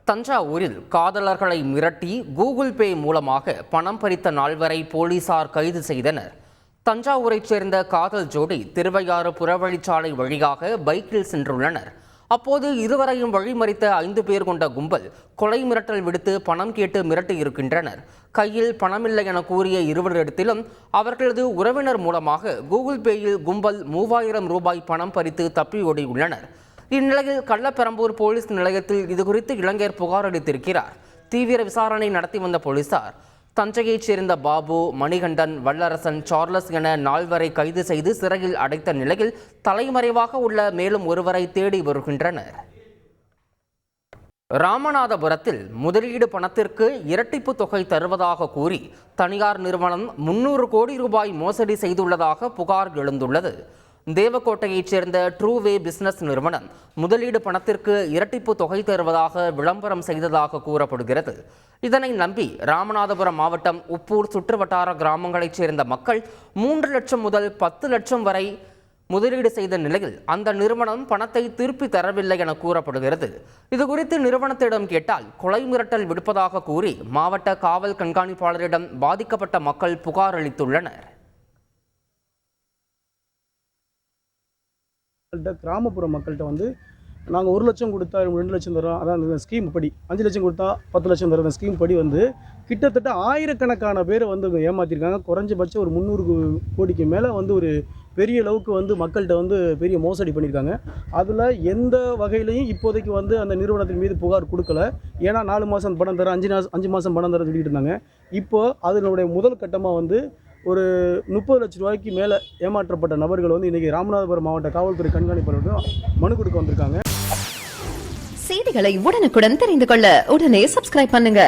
தஞ்சாவூரில் காதலர்களை மிரட்டி Google Pay மூலமாக பணம் பறித்த நால்வரை போலீசார் கைது செய்தனர். தஞ்சாவூரைச் சேர்ந்த காதல் ஜோடி திருவையாறு புறவழிச்சாலை வழியாக பைக்கில் சென்றுள்ளனர். அப்போது இருவரையும் வழிமறித்த 5 பேர் கொண்ட கும்பல் கொலை மிரட்டல் விடுத்து பணம் கேட்டு மிரட்டியிருக்கின்றனர். கையில் பணமில்லை என கூறிய இருவரிடத்திலும் அவர்களது உறவினர் மூலமாக கூகுள் பேயில் கும்பல் 3000 ரூபாய் பணம் பறித்து தப்பி ஓடியுள்ளனர். இந்நிலையில் கள்ளப்பெரம்பூர் போலீஸ் நிலையத்தில் இதுகுறித்து இளைஞர் புகார் அளித்திருக்கிறார். தீவிர விசாரணை நடத்தி வந்த போலீசார் தஞ்சையைச் சேர்ந்த பாபு, மணிகண்டன், வல்லரசன், சார்லஸ் என 4 வரை கைது செய்து சிறையில் அடைத்த நிலையில் தலைமறைவாக உள்ள மேலும் ஒருவரை தேடி வருகின்றனர். ராமநாதபுரத்தில் முதலீடு பணத்திற்கு இரட்டிப்பு தொகை தருவதாக கூறி தனியார் நிறுவனம் 300 கோடி ரூபாய் மோசடி செய்துள்ளதாக புகார் எழுந்துள்ளது. தேவக்கோட்டையைச் சேர்ந்த ட்ரூவே பிசினஸ் நிறுவனம் முதலீடு பணத்திற்கு இரட்டிப்பு தொகை தருவதாக விளம்பரம் செய்ததாக கூறப்படுகிறது. இதனை நம்பி ராமநாதபுரம் மாவட்டம் உப்பூர் சுற்றுவட்டார கிராமங்களைச் சேர்ந்த மக்கள் 3 லட்சம் முதல் 10 லட்சம் வரை முதலீடு செய்த நிலையில் அந்த நிறுவனம் பணத்தை திருப்பி தரவில்லை என கூறப்படுகிறது. இதுகுறித்து நிறுவனத்திடம் கேட்டால் கொலை மிரட்டல் விடுப்பதாக கூறி மாவட்ட காவல் கண்காணிப்பாளரிடம் பாதிக்கப்பட்ட மக்கள் புகார் அளித்துள்ளனர். கிராமப்புற மக்கள்கிட்ட நாங்கள் 1 லட்சம் கொடுத்தா 2 லட்சம் தரோம், அதான் இந்த ஸ்கீம் படி 5 லட்சம் கொடுத்தா 10 லட்சம் தரோம். அந்த ஸ்கீம் படி கிட்டத்தட்ட ஆயிரக்கணக்கான பேரை ஏமாற்றிருக்காங்க. குறைஞ்சபட்சம் ஒரு 300 கோடிக்கு மேலே ஒரு பெரிய அளவுக்கு மக்கள்கிட்ட பெரிய மோசடி பண்ணியிருக்காங்க. அதில் எந்த வகையிலையும் இப்போதைக்கு அந்த நிறுவனத்தின் மீது புகார் கொடுக்கல. ஏன்னா 4 மாதம் பணம் தர, 5 மாதம் பணம் தர சொல்லிட்டு இருந்தாங்க. இப்போது அதனுடைய முதல் கட்டமாக ஒரு 30 லட்சம் ரூபாய்க்கு மேலே ஏமாற்றப்பட்ட நபர்கள் இன்றைக்கி ராமநாதபுரம் மாவட்ட காவல்துறை கண்காணிப்பாளர்கள் மனு கொடுக்க வந்திருக்காங்க. செய்திகளை உடனுக்குடன் தெரிந்து கொள்ள உடனே சப்ஸ்கிரைப் பண்ணுங்க.